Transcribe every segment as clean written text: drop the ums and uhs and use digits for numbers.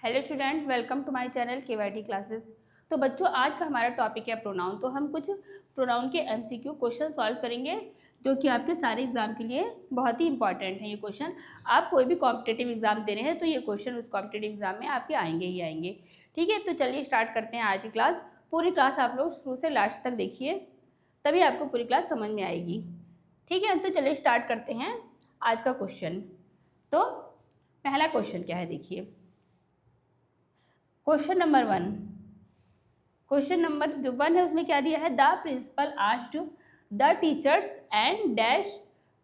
Hello student, welcome to my channel KYT classes. तो बच्चों, आज का हमारा टॉपिक है प्रोनाउन। तो हम कुछ प्रोनाउन के MCQ क्वेश्चन सॉल्व करेंगे जो कि आपके सारे एग्जाम के लिए बहुत ही इंपॉर्टेंट है। ये क्वेश्चन आप कोई भी कॉम्पिटिटिव एग्जाम दे रहे हैं तो ये क्वेश्चन उस कॉम्पिटिटिव एग्जाम में आपके आएंगे ही आएंगे। ठीक है, तो चलिए स्टार्ट करते हैं आज की क्लास। पूरी क्लास आप लोग शुरू से लास्ट तक देखिए, तभी आपको पूरी क्लास समझ में आएगी। ठीक है, तो चलिए स्टार्ट करते हैं आज का क्वेश्चन। तो पहला क्वेश्चन क्या है, देखिए। क्वेश्चन नंबर 1, क्वेश्चन नंबर जो 1 है उसमें क्या दिया है, the principal asked the teachers and dash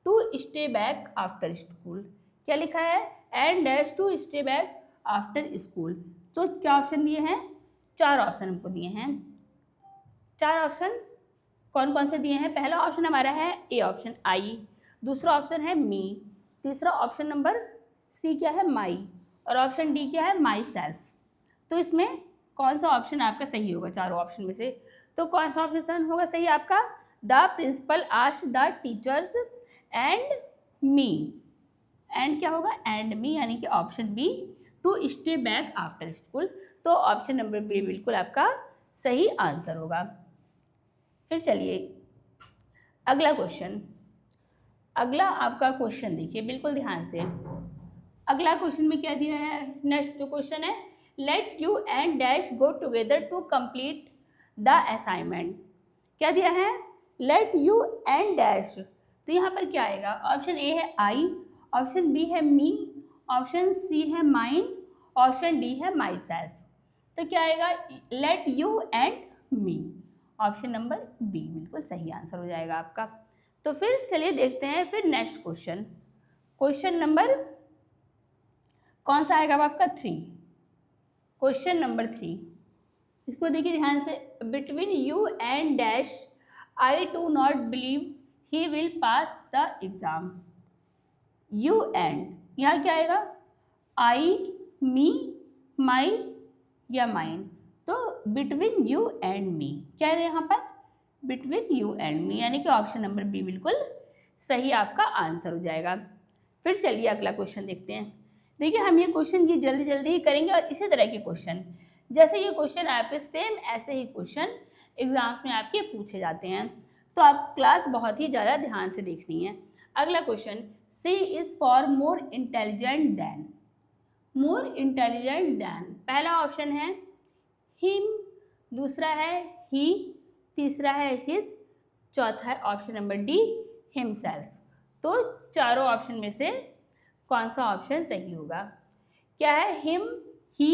to stay back after school. क्या लिखा है, and dash to stay back after school. तो क्या ऑप्शन दिए हैं, 4 ऑप्शन हमको दिए हैं। 4 ऑप्शन कौन कौन से दिए हैं। पहला ऑप्शन हमारा है ए ऑप्शन आई, दूसरा ऑप्शन है मी, तीसरा ऑप्शन नंबर सी क्या है, माई, और ऑप्शन डी क्या है, माई सेल्फ। तो इसमें कौन सा ऑप्शन आपका सही होगा चारों ऑप्शन में से। तो कौन सा ऑप्शन होगा सही आपका, the principal asked the teachers and me. And क्या होगा, एंड मी, यानी कि option B, to stay back after school. तो ऑप्शन नंबर बी बिल्कुल आपका सही आंसर होगा। फिर चलिए अगला क्वेश्चन। अगला आपका क्वेश्चन देखिए बिल्कुल ध्यान से। अगला क्वेश्चन में क्या दिया है, नेक्स्ट जो क्वेश्चन है, let you and dash go together to complete the assignment. क्या दिया है, लेट यू एंड डैश। तो यहाँ पर क्या आएगा, ऑप्शन ए है आई, ऑप्शन बी है मी, ऑप्शन सी है माइन, ऑप्शन डी है माई सेल्फ। तो क्या आएगा, let you and me, option number B बिल्कुल सही आंसर हो जाएगा आपका। तो फिर चलिए देखते हैं फिर नेक्स्ट क्वेश्चन। क्वेश्चन नंबर कौन सा आएगा आपका 3। क्वेश्चन नंबर 3, इसको देखिए ध्यान से। Between you and dash I do not believe he will pass the exam. You and, यहाँ क्या आएगा, आई, मी, माई या माइन। तो बिटवीन यू एंड मी क्या है यहाँ पर, बिटवीन यू एंड मी, यानी कि ऑप्शन नंबर बी बिल्कुल सही आपका आंसर हो जाएगा। फिर चलिए अगला क्वेश्चन देखते हैं। देखिए हम ये क्वेश्चन ये जल्दी जल्दी ही करेंगे, और इसी तरह के क्वेश्चन, जैसे ये क्वेश्चन आपके सेम ऐसे ही क्वेश्चन एग्जाम्स में आपके पूछे जाते हैं। तो आप क्लास बहुत ही ज़्यादा ध्यान से देखनी है। अगला question, she is far more intelligent than. More intelligent than, पहला ऑप्शन है हिम, दूसरा है ही, तीसरा है हिज, चौथा है ऑप्शन नंबर डी हिमसेल्फ। तो चारों ऑप्शन में से कौन सा ऑप्शन सही होगा। क्या है, हिम, ही,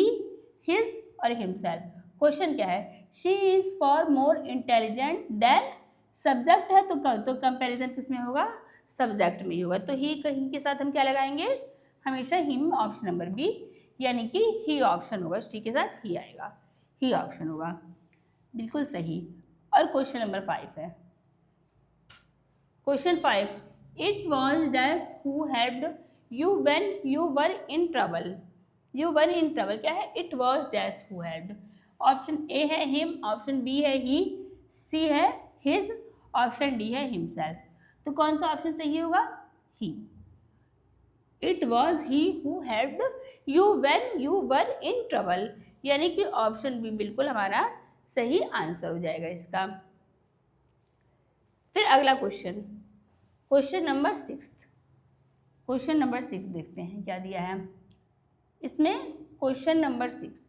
हिज और हिमसेल्फ। क्वेश्चन क्या है, she is far more intelligent then, subject है तो कंपैरिजन किस में होगा, सब्जेक्ट में ही होगा। तो ही कहीं के साथ हम क्या लगाएंगे, हमेशा हिम, ऑप्शन नंबर बी, यानी कि ही ऑप्शन होगा, शी के साथ ही आएगा, ही ऑप्शन होगा बिल्कुल सही। और क्वेश्चन नंबर 5 है। Question 5, it was dash who helped you when you were in trouble. You were in trouble क्या है, it was dash who helped. Option A है हिम, ऑप्शन बी है ही, सी है हिज, ऑप्शन डी है himself. तो कौन सा option सही होगा, he. It was he who helped you when you were in trouble, यानी कि ऑप्शन बी बिल्कुल हमारा सही आंसर हो जाएगा इसका। फिर अगला question, question number 6। Question number 6 देखते हैं क्या दिया है इसमें। क्वेश्चन नंबर 6,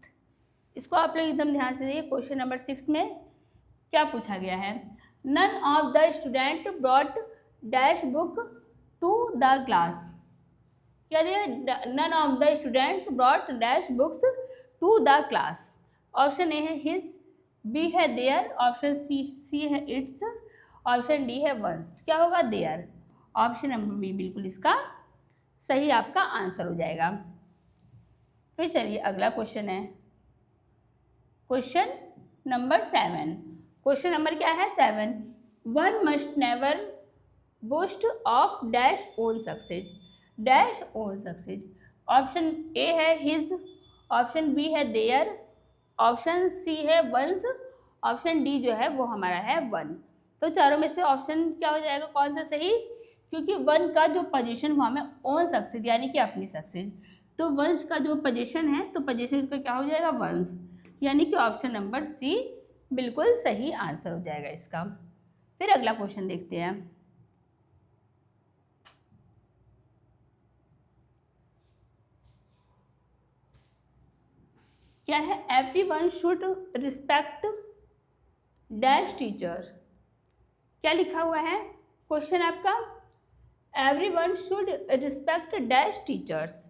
इसको आप लोग एकदम ध्यान से देखिए। क्वेश्चन नंबर 6 में क्या पूछा गया है, none of the student brought dash book to the class. क्या दिया, none of the students brought dash books to the class. Option A है हिज, बी है देयर, ऑप्शन सी है इट्स, ऑप्शन डी है वंस। क्या होगा, there, option number B बिल्कुल इसका सही आपका आंसर हो जाएगा। फिर चलिए अगला क्वेश्चन है, क्वेश्चन नंबर 7। क्वेश्चन नंबर क्या है, 7, one must never boast of dash own success, dash own success. Option A है हिज, ऑप्शन बी है देयर, ऑप्शन सी है वंस, ऑप्शन डी जो है वो हमारा है वन। तो चारों में से ऑप्शन क्या हो जाएगा, कौन सा सही, क्योंकि वन का जो पोजीशन वो हमें ओन सक्सेस यानी कि अपनी सक्सेस, तो वंश का जो पोजीशन है तो पोजीशन उसका क्या हो जाएगा, वंश, यानी कि ऑप्शन नंबर सी बिल्कुल सही आंसर हो जाएगा इसका। फिर अगला क्वेश्चन देखते हैं। क्या है, everyone should respect dash teacher. क्या लिखा हुआ है क्वेश्चन आपका, everyone should respect dash teachers,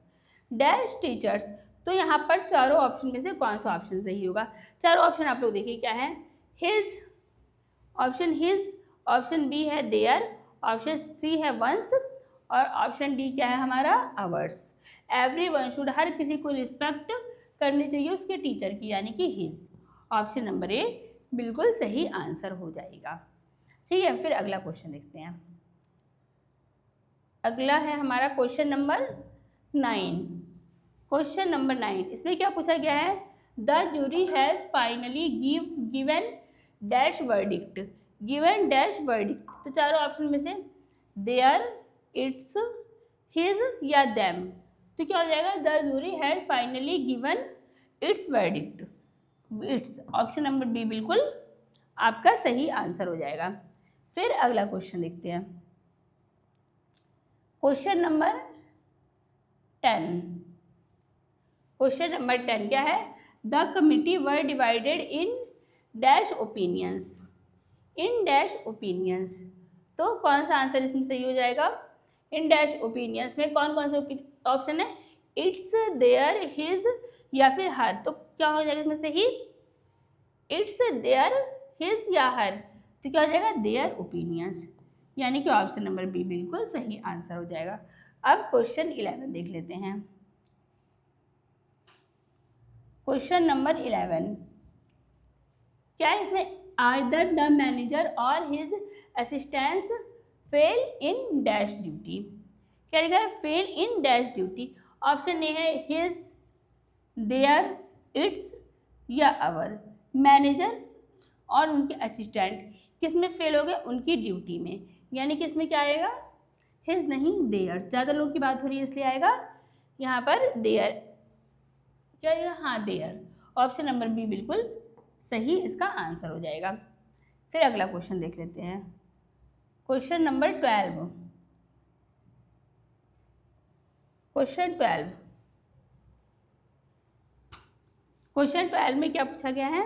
dash teachers. तो यहाँ पर चारों ऑप्शन में से कौन सा ऑप्शन सही होगा? चारों ऑप्शन आप लोग देखिए क्या है, his, option his, option B है देयर, ऑप्शन सी है वंस, और ऑप्शन डी क्या है हमारा, आवर्स। एवरीवन शुड, हर किसी को रिस्पेक्ट करनी चाहिए उसके टीचर की, यानी कि हिज। ऑप्शन नंबर ए बिल्कुल सही आंसर हो जाएगा। ठीक है, फिर अगला क्वेश्चन देखते हैं। अगला है हमारा क्वेश्चन नंबर 9। क्वेश्चन नंबर 9, इसमें क्या पूछा गया है, the jury has finally given dash verdict, given dash verdict. तो चारों ऑप्शन में से देयर, इट्स, हिज या देम। तो क्या हो जाएगा, the jury had finally given its verdict, its. Option number B बिल्कुल आपका सही आंसर हो जाएगा। फिर अगला क्वेश्चन देखते हैं। क्वेश्चन नंबर 10, क्वेश्चन नंबर 10 क्या है, the committee were divided in dash opinions, in dash opinions. तो कौन सा आंसर इसमें सही हो जाएगा, इन डैश ओपिनियंस में कौन कौन से ऑप्शन है, इट्स, देयर, हिज या फिर हर। तो क्या हो जाएगा इसमें सही, इट्स, देयर, हिज या हर। तो क्या हो जाएगा, देयर ओपिनियंस, यानी कि ऑप्शन नंबर बी बिल्कुल सही आंसर हो जाएगा। अब क्वेश्चन 11 देख लेते हैं। क्वेश्चन नंबर 11 क्या है, इसमें आइदर द मैनेजर और his assistants fail in dash duty. क्या लिखा है, fail in dash duty. Option A है हिज, देयर, इट्स या अवर। मैनेजर और उनके असिस्टेंट किस में फेल हो गए, उनकी ड्यूटी में, यानी कि इसमें क्या आएगा, हिज नहीं देयर। ज़्यादा लोग की बात हो रही है इसलिए आएगा यहाँ पर देयर। क्या आएगा, हाँ देयर। ऑप्शन नंबर बी बिल्कुल सही इसका आंसर हो जाएगा। फिर अगला क्वेश्चन देख लेते हैं। क्वेश्चन नंबर 12, क्वेश्चन 12, क्वेश्चन 12 में क्या पूछा गया है,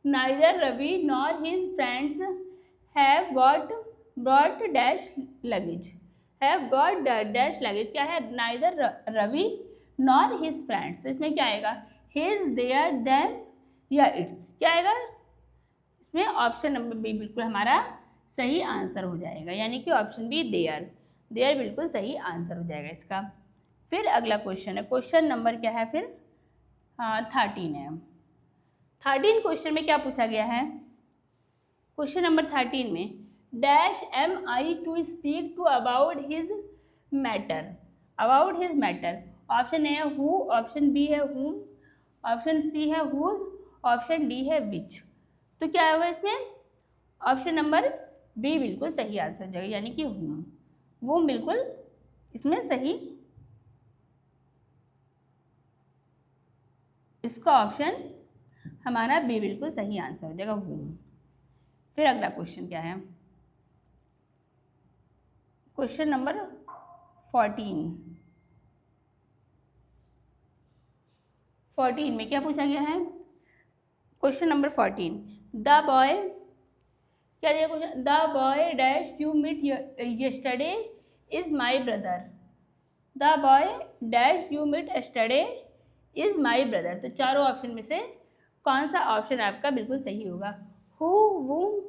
neither Ravi nor his friends have brought dash luggage, have brought dash luggage. क्या है, neither Ravi nor his friends. तो इसमें क्या आएगा, हिज, देयर, देम या इट्स। क्या आएगा इसमें, ऑप्शन नंबर बी बिल्कुल हमारा सही आंसर हो जाएगा, यानी कि ऑप्शन बी देयर, देयर बिल्कुल सही आंसर हो जाएगा इसका। फिर अगला क्वेश्चन है, क्वेश्चन नंबर क्या है फिर, 13 है। 13 क्वेश्चन में क्या पूछा गया है, क्वेश्चन नंबर 13 में dash am I to speak to about his matter, about his matter. Option A है हु, ऑप्शन बी है हुम, ऑप्शन सी है हुज, ऑप्शन डी है विच। तो क्या होगा इसमें, ऑप्शन नंबर बी बिल्कुल सही आंसर हो जाएगा, यानी कि हुम, वो बिल्कुल इसमें सही, इसका ऑप्शन हमारा बी बिल्कुल सही आंसर हो जाएगा, वूम। फिर अगला क्वेश्चन क्या है, क्वेश्चन नंबर 14, 14 में क्या पूछा गया है, क्वेश्चन नंबर 14, द बॉय, क्या दिया question, the boy dash you meet yesterday is my brother, the boy dash you meet yesterday is my brother. तो चारों ऑप्शन में से कौन सा ऑप्शन आपका बिल्कुल सही होगा, हु, वूम,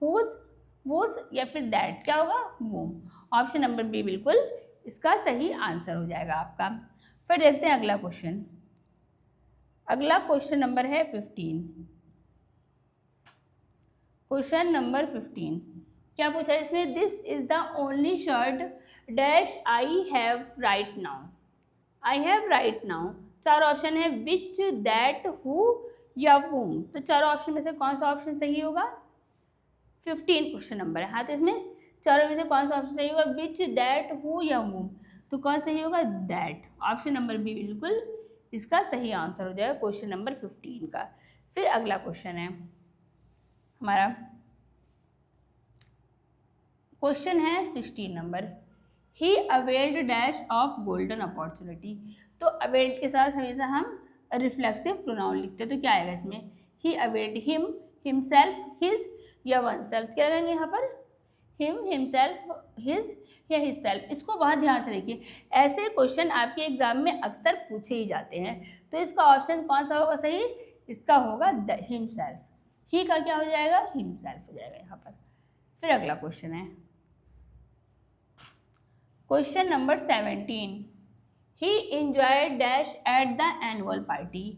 हुज, वुज या फिर दैट। क्या होगा, वूम। ऑप्शन नंबर बी बिल्कुल इसका सही आंसर हो जाएगा आपका। फिर देखते हैं अगला क्वेश्चन। अगला क्वेश्चन नंबर है 15, क्वेश्चन नंबर 15 क्या पूछा है इसमें, this is the only shirt dash I have right now, I have right now. चार ऑप्शन है विच, दैट, हु या वूम। तो चारों ऑप्शन में से कौन सा ऑप्शन सही होगा, 15 क्वेश्चन नंबर है। हाँ, तो इसमें चारों में से कौन सा ऑप्शन सही होगा, विच, दैट, हु या वूम। तो कौन सही होगा, दैट। ऑप्शन नंबर बी बिल्कुल इसका सही आंसर हो जाएगा क्वेश्चन नंबर 15 का। फिर अगला क्वेश्चन है हमारा, क्वेश्चन है 16 number, he availed dash of golden opportunity. तो अवेल्ड के साथ हमेशा हम रिफ्लेक्सिव प्रोनाउन लिखते हैं, तो क्या आएगा इसमें, ही अवेल्ड, हिम, हिमसेल्फ, हिज या वन सेल्फ। क्या लगाएंगे यहाँ पर, हिम, हिमसेल्फ, हिज या हिज सेल्फ। इसको बहुत ध्यान से देखिए, ऐसे क्वेश्चन आपके एग्जाम में अक्सर पूछे ही जाते हैं। तो इसका ऑप्शन कौन सा होगा सही, इसका होगा द हिमसेल्फ। ही का क्या हो जाएगा, हिमसेल्फ हो जाएगा यहाँ पर। फिर अगला क्वेश्चन है question number 17, he enjoyed dash at the annual party.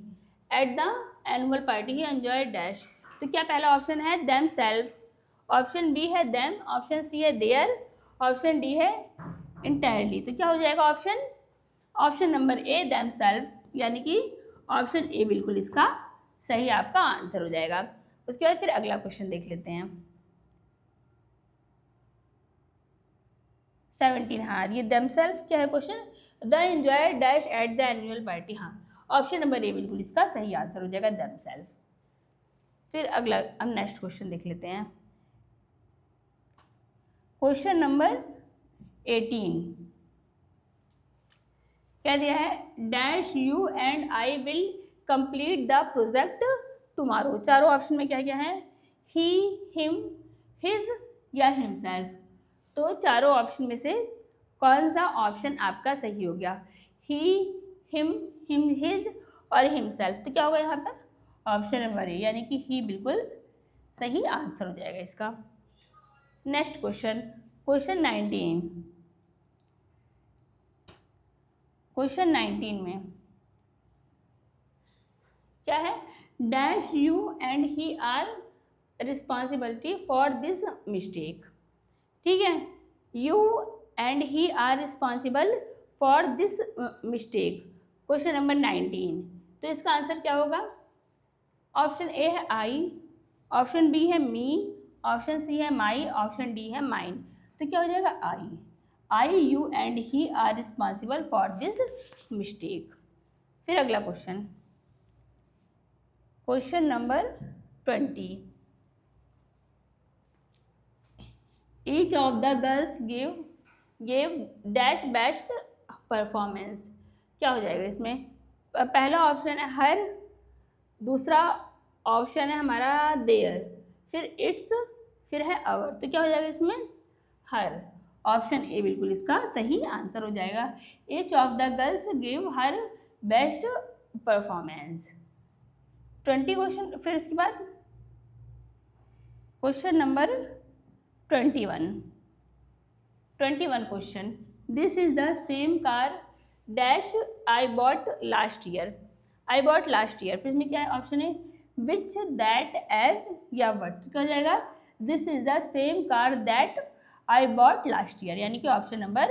At the annual party he enjoyed dash. तो क्या पहला ऑप्शन है देम सेल्फ, ऑप्शन बी है देम, ऑप्शन सी है देयर, ऑप्शन डी है इंटायरली। तो क्या हो जाएगा option number A them self, यानी कि ऑप्शन ए बिल्कुल इसका सही आपका आंसर हो जाएगा। उसके बाद फिर अगला क्वेश्चन देख लेते हैं 17। हाँ, ये देमसेल्फ क्या है question, the enjoy dash at the annual party. हाँ, ऑप्शन नंबर ए बिल्कुल इसका सही आंसर हो जाएगा, देमसेल्फ। फिर अगला अब नेक्स्ट क्वेश्चन देख लेते हैं क्वेश्चन नंबर 18। क्या दिया है, dash you and I will complete the project tomorrow. चारों ऑप्शन में क्या क्या है, ही, हिम, हिज या हिमसेल्फ। तो चारों ऑप्शन में से कौन सा ऑप्शन आपका सही हो गया, ही, हिम, हिज और हिमसेल्फ। तो क्या होगा यहाँ पर ऑप्शन नंबर ए, यानी कि ही बिल्कुल सही आंसर हो जाएगा इसका। Next question, question 19। क्वेश्चन 19 में क्या है, dash you and he are responsibility for this mistake. ठीक है, you and he are responsible for this mistake. Question number 19। तो इसका आंसर क्या होगा, ऑप्शन ए है आई, ऑप्शन बी है मी, ऑप्शन सी है माई, ऑप्शन डी है माइन। तो क्या हो जाएगा I, you and he are responsible for this mistake. फिर अगला question, question number 20। Each of the girls gave dash best performance. क्या हो जाएगा इसमें, पहला ऑप्शन है हर, दूसरा ऑप्शन है हमारा देयर, फिर इट्स, फिर है अवर। तो क्या हो जाएगा इसमें हर। ऑप्शन ए बिल्कुल इसका सही आंसर हो जाएगा, each of the girls gave her best performance. 20 question. फिर उसके बाद question number 21 question, this is the same car dash I bought last year. I bought last year, फिर इसमें क्या है, ऑप्शन है विच, दैट, एज या वट। तो क्या हो जाएगा, this is the same car that I bought last year, यानी कि ऑप्शन नंबर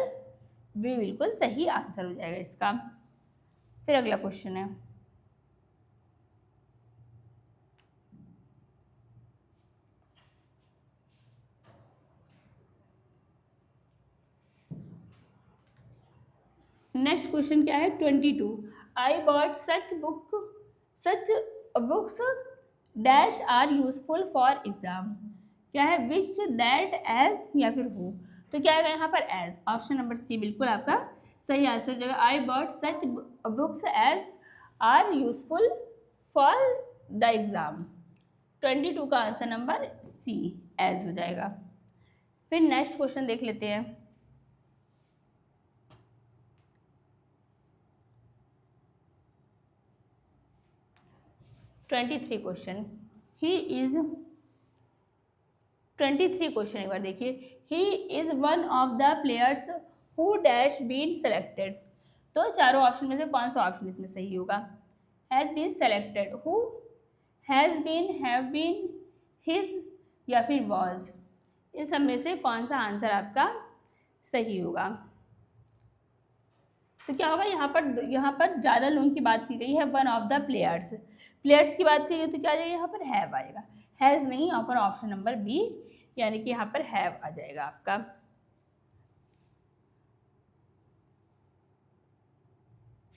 बी बिल्कुल सही आंसर हो जाएगा इसका। फिर अगला क्वेश्चन है नेक्स्ट क्वेश्चन क्या है 22। I bought such books dash are useful for exam. क्या है, विच, दैट, एज या फिर हु। तो क्या आएगा यहाँ पर एज। ऑप्शन नंबर सी बिल्कुल आपका सही आंसर हो जाएगा, I bought such books as are useful for the exam. 22 का आंसर नंबर सी एज हो जाएगा। फिर नेक्स्ट क्वेश्चन देख लेते हैं 23 क्वेश्चन, ही इज 23 क्वेश्चन एक बार देखिए, he is one of the players who dash been selected. तो चारों ऑप्शन में से कौन सा ऑप्शन इसमें सही होगा, has been selected, who, has been, have been, his या फिर वॉज। इन सब में से कौन सा आंसर आपका सही होगा। तो क्या होगा, यहाँ पर ज़्यादा लोगों की बात की गई है, वन ऑफ द प्लेयर्स की बात की गई, तो क्या आ जाएगा यहाँ पर हैव आएगा, हैज़ नहीं, यहाँ पर ऑप्शन नंबर बी यानी कि यहाँ पर हैव आ जाएगा आपका।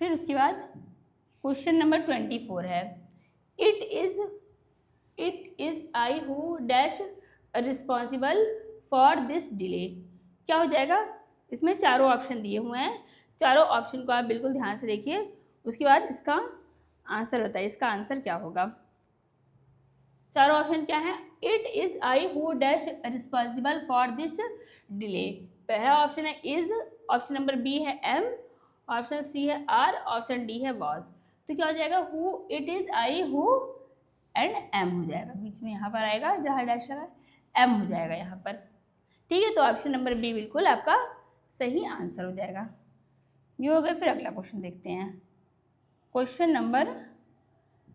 फिर उसके बाद क्वेश्चन नंबर 24 है, it is I who dash responsible for this delay. क्या हो जाएगा? इसमें चारों ऑप्शन दिए हुए हैं, चारों ऑप्शन को आप बिल्कुल ध्यान से देखिए, उसके बाद इसका आंसर बताइए, इसका आंसर क्या होगा। चारों ऑप्शन क्या है? It is I who dash responsible for this delay. पहला ऑप्शन है इज़, ऑप्शन नंबर बी है एम, ऑप्शन सी है आर, ऑप्शन डी है वॉज। तो क्या हो जाएगा? Who, it is, I, who and am हो जाएगा, बीच में यहाँ पर आएगा जहाँ डैश लगा एम हो जाएगा यहाँ पर। ठीक है, तो ऑप्शन नंबर बी बिल्कुल आपका सही आंसर हो जाएगा। ये हो गया। फिर अगला क्वेश्चन देखते हैं, question number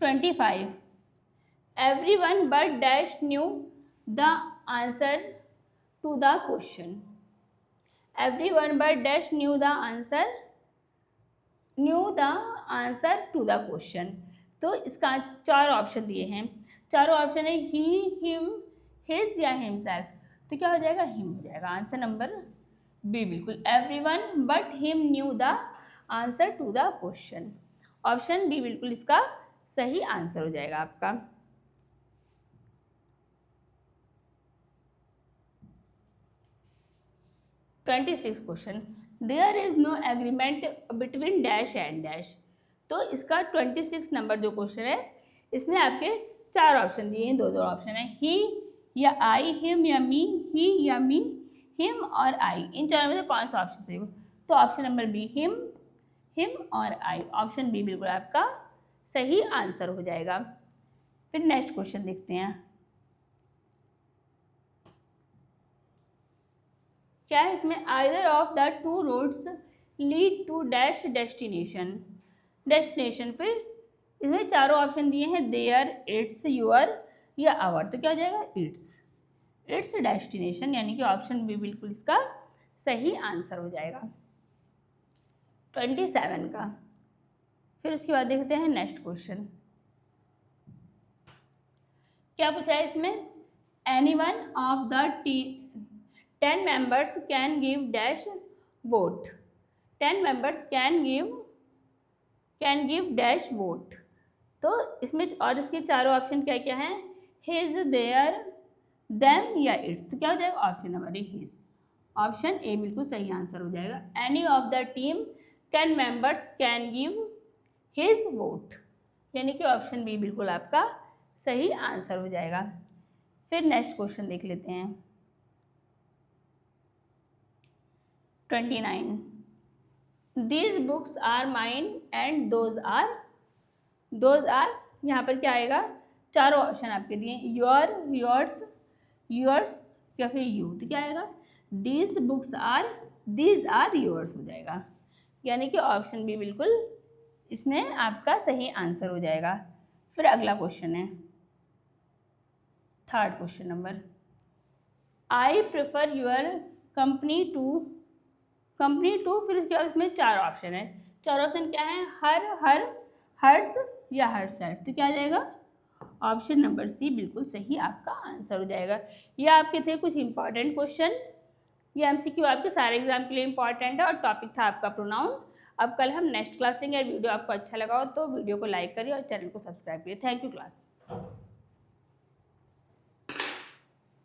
25। Everyone but dash knew the answer to the question. Everyone but dash knew the answer to the question. तो इसका चार ऑप्शन दिए हैं, चारों ऑप्शन है ही, हिम, हिज या हिमसेल्फ। तो क्या हो जाएगा? हिम हो जाएगा, आंसर नंबर बी बिल्कुल। Everyone but him knew the answer to the question, option B बिल्कुल इसका सही आंसर हो जाएगा आपका। Question, there is no agreement between dash and dash. तो इसका 26 नंबर जो क्वेश्चन है, इसमें आपके चार ऑप्शन दिए हैं, दो दो ऑप्शन है, ही या आई, हिम या मी, ही या मी, हिम और आई। इन चारों में से कौन सा ऑप्शन सही हो? तो option number be him, him और आई, ऑप्शन बी बिल्कुल आपका सही आंसर हो जाएगा। फिर नेक्स्ट क्वेश्चन देखते हैं, क्या है इसमें? Either of the two roads lead to dash destination. फिर इसमें चारों ऑप्शन दिए हैं, देयर, इट्स, योर या आवर। तो क्या हो जाएगा? इट्स डेस्टिनेशन, यानी कि ऑप्शन बी बिल्कुल इसका सही आंसर हो जाएगा 27 का। फिर उसके बाद देखते हैं नेक्स्ट क्वेश्चन, क्या पूछा है इसमें? Anyone of the 10 members can give dash vote. 10 members can give dash vote. तो इसमें और इसके चारों ऑप्शन क्या क्या हैं? हिज, देयर, देम या इट्स। तो क्या हो जाएगा? Option number A his, option A बिल्कुल सही आंसर हो जाएगा। Any of the team 10 members can give his vote, यानी कि ऑप्शन बी बिल्कुल आपका सही आंसर हो जाएगा। फिर नेक्स्ट क्वेश्चन देख लेते हैं, 29। These books are mine and those are यहाँ पर क्या आएगा? चारों ऑप्शन आपके दिए, योर, योर्स, योर्स या फिर यू। तो क्या आएगा? दीज आर योर्स हो जाएगा, यानी कि ऑप्शन बी बिल्कुल इसमें आपका सही आंसर हो जाएगा। फिर अगला क्वेश्चन है, third question number, I prefer your company to. फिर इसके बाद इसमें चार ऑप्शन है, चार ऑप्शन क्या है? हर, हर्स या हर सेल्फ। तो क्या आ जाएगा? ऑप्शन नंबर सी बिल्कुल सही आपका आंसर हो जाएगा। ये आपके थे कुछ इंपॉर्टेंट क्वेश्चन, ये एमसीक्यू आपके सारे एग्जाम के लिए इंपॉर्टेंट है, और टॉपिक था आपका प्रोनाउन। अब कल हम नेक्स्ट क्लास लेंगे। वीडियो आपको अच्छा लगा हो तो वीडियो को लाइक करिए और चैनल को सब्सक्राइब करिए। Thank you class.